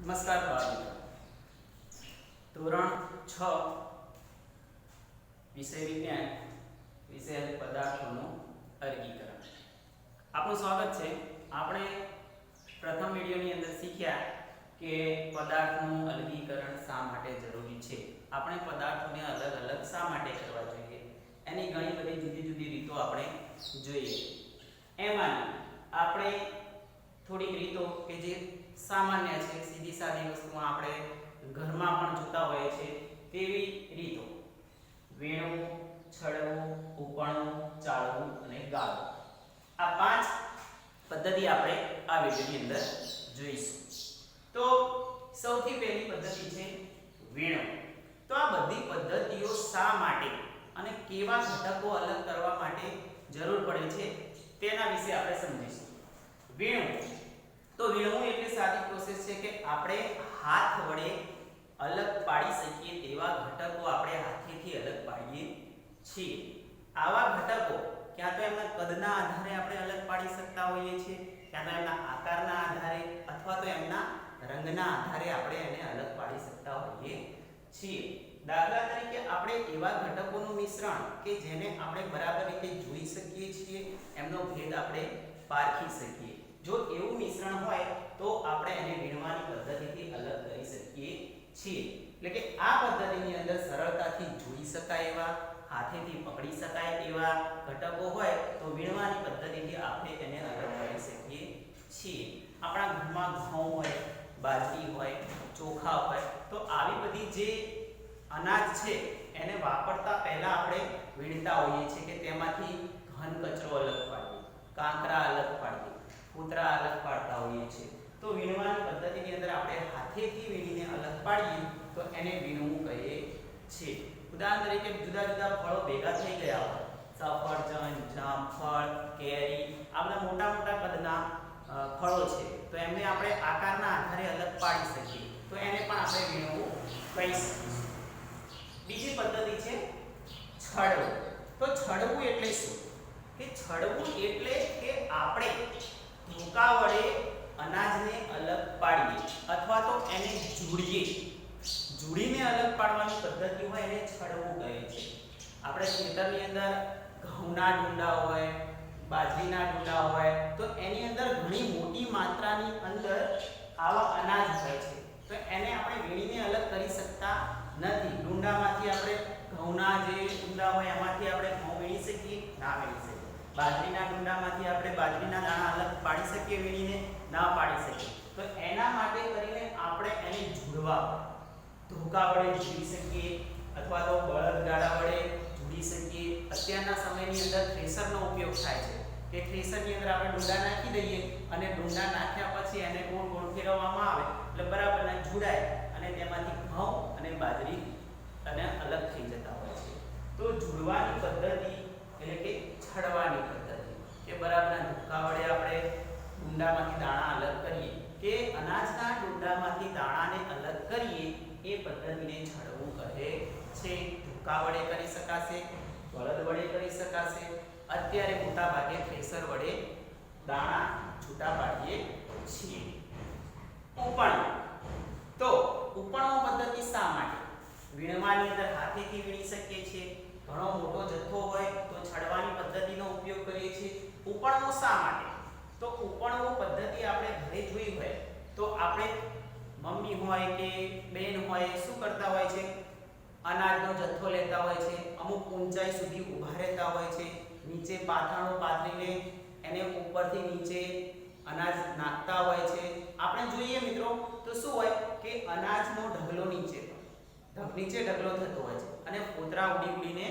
નમસ્કાર બાળમિત્રો, ધોરણ 6 વિષય વિજ્ઞાન વિષય પદાર્થોનું વર્ગીકરણ. આપનું સ્વાગત છે. આપણે પ્રથમ વિડિયોની અંદર શીખ્યા કે પદાર્થનું વર્ગીકરણ શા માટે જરૂરી છે. આપણે પદાર્થોને અલગ અલગ શા માટે કરવા જોઈએ, એની ઘણી બધી જુદી જુદી રીતો આપણે જોઈએ. એમાં આપણે થોડીક રીતો કે જે સામાન્ય છે, સીધી સાદી વસ્તુમાં આપણે ઘરમાં પણ જોતા હોઈએ છીએ તેવી રીતો: વીણવું, છડવું, ઉપણવું, ચાળવું અને ગાળવું. આ 5 પદ્ધતિ આપણે આ વિડિયોની અંદર જોઈશું. તો સૌથી પહેલી પદ્ધતિ છે વીણવું. તો આ બધી પદ્ધતિઓ શા માટે અને કેવા ઘટકો અલગ કરવા માટે જરૂર પડે છે તેના વિશે આપણે સમજીશું. વીણવું. તો વીણવું એટલે સાદી પ્રોસેસ છે કે આપણે હાથ વડે અલગ પાડી શકીએ તેવા ઘટકો આપણે હાથેથી અલગ પાડીએ છીએ. આવા ઘટકો ક્યાં તો એમના કદના આધારે આપણે અલગ પાડી શકતા હોઈએ છીએ, ક્યાં તો એમના આકારના આધારે અથવા તો એમના રંગના આધારે આપણે એને અલગ પાડી શકતા હોઈએ છીએ. દાખલા તરીકે આપણે એવા ઘટકોનું મિશ્રણ કે જેને આપણે બરાબર રીતે જોઈ શકીએ છીએ, એમનો ભેદ આપણે પારખી શકીએ. જો એવું મિશ્રણ હોય તો આપણે એને વીણવાની પદ્ધતિથી અલગ કરી શકીએ છીએ. એટલે કે આ પદ્ધતિની અંદર સરળતાથી જોઈ શકાય એવા, હાથેથી પકડી શકાય તેવા ઘટકો હોય તો વીણવાની પદ્ધતિથી આપણે તેને અલગ કરી શકીએ છીએ. આપણા ઘરમાં ઘઉં હોય, બાજરી હોય, ચોખા હોય, તો આવી બધી જે અનાજ છે એને વાપરતા પહેલા આપણે વીણતા હોઈએ છીએ કે તેમાંથી ઘન કચરો અલગ પાડીએ, કાંકરા અલગ પાડીએ, ફૂતરા અલગ પાડતા હોઈએ છીએ. તો વીણવાની પદ્ધતિની અંદર આપણે હાથેથી વીણીને અલગ પાડીએ તો એને વીણવું કહીએ છીએ. ઉદાહરણ તરીકે જુદા જુદા ફળો ભેગા થઈ ગયા હોય, સફરજન, જામફળ, કેરી, આ બધા મોટા મોટા કદના ફળો છે, તો એમને આપણે આકારના આધારે અલગ પાડી શકીએ, તો એને પણ આપણે વીણવું કહી શકીએ. બીજી પદ્ધતિ છે છડવું. તો છડવું એટલે શું? કે છડવું એટલે કે આપણે ધોકા વડે અનાજને અલગ પાડીએ અથવા તો એને જોડીને અલગ પાડવાની પદ્ધતિ હોય એને છડવું કહે છે. આપણે ખેતરની અંદર ઘઉંના ડુંડા હોય, બાજરીના ડુંડા હોય, તો એની અંદર ઘણી મોટી માત્રાની અંદર આવા અનાજ હોય છે, તો એને આપણે વીણીને અલગ કરી શકતા નથી. ડુંડામાંથી આપણે ઘઉંના જે ડુંડા હોય એમાંથી આપણે ઘઉં વીણી શકીએ? ના વીણી શકીએ. બાજરીના ડુંડામાંથી આપણે બાજરીના દાણા અલગ પાડી શકીએ વીણીને? ના પાડી શકીએ. તો એના માટે કરીને આપણે એને જોડવા, ધોકા વડે જોડી શકીએ અથવા તો બળદગાડા વડે જોડી શકીએ. અત્યારના સમયની અંદર થ્રેસરનો ઉપયોગ થાય છે. તે થ્રેસરની અંદર આપણે ડુંડા નાખી દઈએ અને ડુંડા નાખ્યા પછી એને ગોળ ગોળ ફેરવવામાં આવે એટલે બરાબરના જોડાય અને તેમાંથી ઘઉં અને બાજરી અને અલગ થઈ જતા હોય છે. તો જોડવાની પદ્ધતિ એટલે કે છડવાની પદ્ધતિ, કે બરાબરના ધોકા વડે આપણે ડુંડામાંથી દાણા અલગ કરીએ, કે અનાજના ડુંડામાંથી દાણાને અલગ કરીએ, એ પદ્ધતિને છડવું કહે છે. ધોકા વડે કરી શકાશે, બળદ વડે કરી શકાશે, અત્યારે મોટા ભાગે થ્રેસર વડે દાણા છૂટા પાડીએ છીએ. ઉપણવું. તો ઉપણવું પદ્ધતિ શા માટે? વીણવાની અંદર હાથેથી વીણી શકીએ છીએ, ઘણો મોટો જથ્થો હોય તો છડવાની પદ્ધતિનો ઉપયોગ કરીએ છીએ. ઉપણવું શા માટે? તો ઉપણવું પદ્ધતિ આપણે ઘરે જોઈ હોય તો આપણે મમ્મી હોય કે બેન હોય શું કરતા હોય છે? અનાજનો જથ્થો લેતા હોય છે, અમુક ઊંચાઈ સુધી ઊભા રહેતા હોય છે, નીચે પાથરણો પાથરીને એને ઉપરથી નીચે અનાજ નાખતા હોય છે. આપણે જોઈએ મિત્રો તો શું હોય કે અનાજનો ઢગલો નીચે ઢગલો થતો હોય છે અને ફોતરા ઉડીને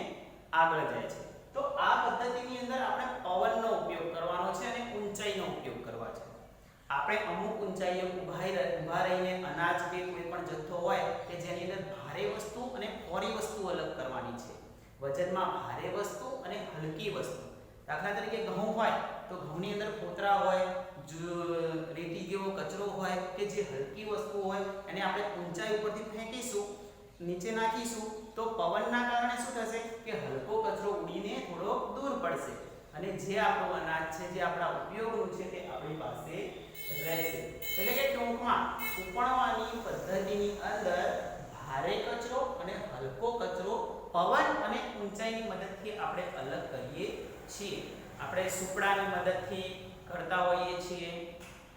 આગળ જાય છે. તો આ પદ્ધતિની અંદર આપણે પવનનો ઉપયોગ કરવાનો છે અને ઊંચાઈનો ઉપયોગ કરવા છે. આપણે અમુક ઊંચાઈએ ઊભા રહીને અનાજ કે કોઈ પણ જથ્થો હોય કે જેની અંદર ભારે વસ્તુ અને પહોળી વસ્તુ અલગ કરવાની છે. વજનમાં ભારે વસ્તુ અને હલકી વસ્તુ. દાખલા તરીકે ઘઉં હોય તો ઘઉંની અંદર ફોતરા હોય, રેતી જેવો કચરો હોય કે જે હલકી વસ્તુ હોય એને આપણે ઊંચાઈ ઉપરથી ફેંકીશું, નીચે નાખીશું તો પવનના કારણે શું થશે કે હલકો કચરો ઉડીને થોડો દૂર પડશે અને જે આપણું અનાજ છે, જે આપણા ઉપયોગનું છે તે આપણી પાસે રહેશે. એટલે કે ટૂંકમાં ઉપણવાની ભારે કચરો અને હલકો કચરો પવન અને ઊંચાઈની મદદથી આપણે અલગ કરીએ છીએ. આપણે સુપડાની મદદથી કરતા હોઈએ છીએ.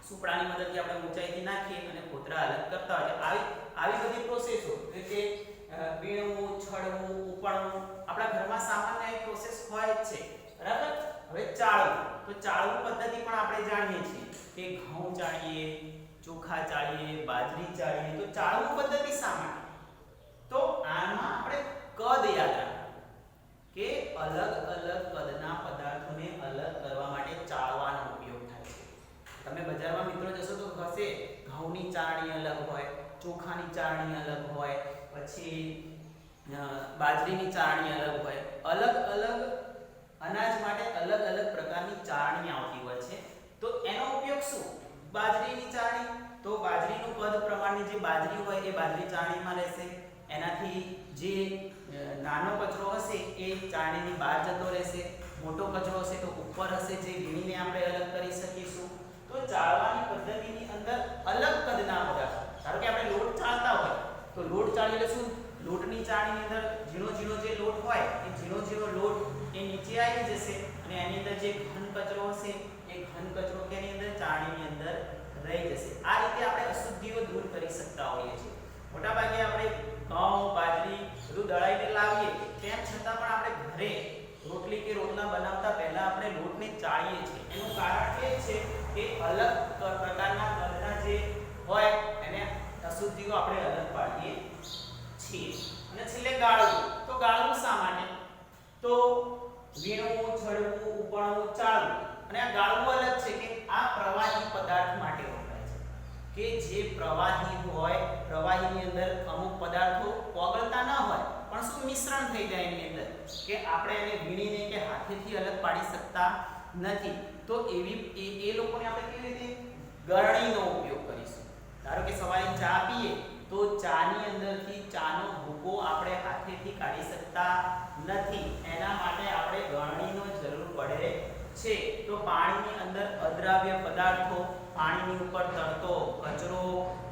સુપડાની મદદથી આપણે ઊંચાઈથી નાખીએ અને કોતરા અલગ કરતા હોય. આવી બધી પ્રોસેસો કે વીણવું, છડવું, ઉપણવું આપણા ઘરમાં સામાન્ય એક પ્રોસેસ હોય જ છે. બરાબર. હવે ચાળવું, તો ચાળવું પદ્ધતિ પણ આપણે જાણીએ છીએ કે ઘઉં ચાળીએ, ચોખા ચાળીએ, બાજરી ચાળીએ, તો ચાળવું પદ્ધતિ સામાન્ય. તો આમાં આપણે કદ યાદ રાખવું કે અલગ અલગ કદના પદાર્થોને અલગ કરવા માટે ચાળવાનો ઉપયોગ થાય છે. તમે બજારમાં મિત્રો જશો તો હશે ઘઉંની ચાળણી અલગ હોય, ચોખાની ચાળણી અલગ હોય, પછી બાજરીની ચાળણી અલગ હોય. અલગ અલગ અનાજ માટે અલગ અલગ પ્રકારની ચાળણી આવતી હોય છે. તો એનો ઉપયોગ શું? બાજરીની ચાળણી, તો બાજરીનું કદ પ્રમાણની જે બાજરી હોય એ બાજરી ચાળણીમાં રહેશે. એનાથી જે નાનો કચરો હશે એ ચાળણીની બહાર જતો રહેશે. મોટો કચરો હશે તો ઉપર હશે, જે વીણીને આપણે અલગ કરી શકીશું. તો ચાળવાની પદ્ધતિની અંદર અલગ કદના પદાર્થો, ધારો કે આપણે લોટ ચાળતા હોય તો લોટ ચાળી લેશું. લોટની ચાળણીની અંદર ઝીણો ઝીણો જે લોટ હોય એ ઝીણો ઝીણો લોટ એ નીચે આવી જશે અને એની અંદર જે ઘન કચરો હશે એ ઘન કચરો કેની અંદર ચાળણીની અંદર રહી જશે. આ રીતે આપણે અશુદ્ધિઓ દૂર કરી શકતા હોઈએ છીએ. મોટા ભાગે આપણે ઘઉં, બાજરી બધું દળાઈને લાવીએ, તેમ છતાં પણ આપણે ઘરે રોટલી કે રોટલા બનાવતા પહેલા આપણે લોટને ચાળીએ છીએ. એનું કારણ એ છે કે અલગ પ્રકારના કદના જે હોય એને અશુદ્ધિઓ આપણે અલગ પાડીએ છીએ. અને છેલ્લે ગાળવું, તો ગાળવું સામાન્ય, તો વીણવું, છડવું, ઉપણવું, ચાળવું. અને આ ગાળવું અલગ છે કે આ પ્રવાહી પદાર્થ માટે વપરાય છે કે જે પ્રવાહી હોય, પ્રવાહીની અંદર અમુક પદાર્થો ઓગળતા ન હોય પણ શું મિશ્રણ થઈ જાય એની અંદર, કે આપણે એને વીણીને કે હાથેથી અલગ પાડી શકતા નથી. તો એ લોકોને આપણે કેવી રીતે ગળણીનો ઉપયોગ કરીશું. ધારો કે સવારે ચા પીએ તો ચાની અંદરથી ચાનો ભૂકો આપણે હાથેથી કાઢી શકતા નથી. એના માટે આપણે ગળણીનો જરૂર પડે છે. તો પાણીની અંદર અદ્રાવ્ય પદાર્થો, પાણીની ઉપર તરતો કચરો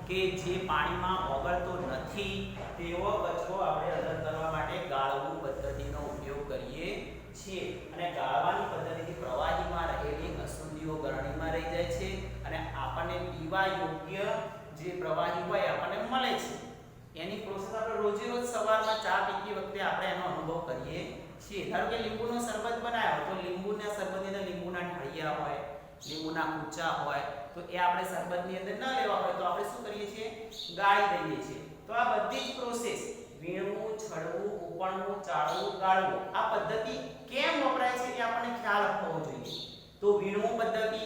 કે જે પાણીમાં ઓગળતો નથી તેવો કચરો આપણે અલગ કરવા માટે ગાળવું પદ્ધતિનો ઉપયોગ કરીએ છીએ. અને ગાળવાની પદ્ધતિથી પ્રવાહીમાં રહેલી અશુદ્ધિઓ ગળણીમાં રહી જાય છે અને આપણને પીવા યોગ્ય જે પ્રવાહી હોય આપણને મળે છે. એની પ્રોસેસ આપણે રોજે રોજ સવારમાં ચા પીતી વખતે આપણે એનો અનુભવ કરીએ છીએ. ધારો કે લીંબુનો શરબત બનાવ્યો તો લીંબુના શરબતની અંદર લીંબુના ઢાળિયા હોય, લીંબુના કૂચા હોય, તો એ આપણે શરબતની અંદર ન લેવા હોય તો આપણે શું કરીએ છીએ? ગાળી દઈએ છીએ. તો આ બધી જ પ્રોસેસ વીણવું, છડવું, ઉપણવું, ચાળવું, ગાળવું આ પદ્ધતિ કેમ વપરાય છે એ આપણને ખ્યાલ હોવો જોઈએ. તો વીણવું પદ્ધતિ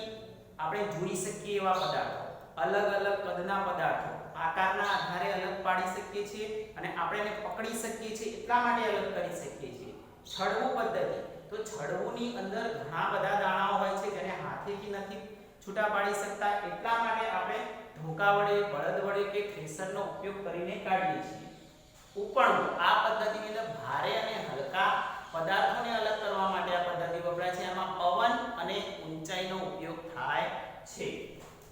આપણે જોઈ શકીએ એવા પદાર્થો, અલગ અલગ કદના પદાર્થો આકારના આધારે અલગ પાડી શકીએ છીએ અને આપણે એને પકડી શકીએ છીએ એટલા માટે અલગ કરી શકીએ છીએ. છડવું પદ્ધતિ, તો છડવુંની અંદર ઘણા બધા દાણાઓ હોય છે જેને હાથેથી નથી છૂટા પાડી શકતા, એટલા માટે આપણે ધોકા વડે, બળદ વડે કે થ્રેશરનો ઉપયોગ કરીને કાઢીએ છીએ. ઉપણવું, આ પદ્ધતિની અંદર ભારે અને હલકા પદાર્થોને અલગ કરવા માટે આ પદ્ધતિ વપરાય છે. એમાં પવન અને ઊંચાઈનો ઉપયોગ થાય છે.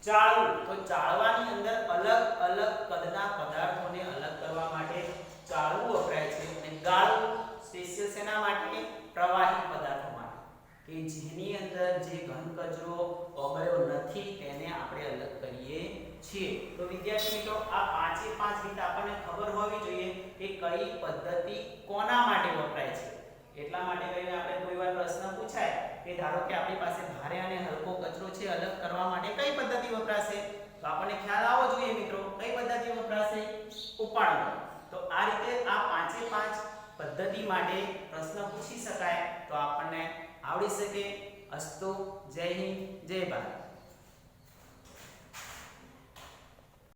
ચાળવું, તો ચાળવાની અંદર અલગ અલગ કદના પદાર્થોને અલગ કરવા માટે ચાળવું વપરાય છે. અને ગાળવું સ્પેશિયલ શેના માટે? પ્રવાહી પદાર્થો માટે, કે જેની અંદર જે ઘન કચરો ઓગળ્યો નથી તેને આપણે અલગ કરીએ છીએ. તો વિદ્યાર્થી મિત્રો, આ પાંચે પાંચ રીત આપણને ખબર હોવી જોઈએ કે કઈ પદ્ધતિ કોના માટે વપરાય છે. એટલા માટે કરીને આપણે કોઈવાર પ્રશ્ન પૂછાય કે ધારો કે આપણી પાસે ભારે અને હલકો કચરો છે, અલગ કરવા માટે કઈ પદ્ધતિ વપરાશે? તો આપણને ખ્યાલ આવવો જોઈએ મિત્રો, કઈ પદ્ધતિ વપરાશે? ઉપાડવું. તો આ રીતે આ પાંચે પાંચ પદ્ધતિ માટે પ્રશ્ન પૂછી શકાય તો આપણને આવડી શકે. અસ્તુ. જય હિન્દ, જય ભારત.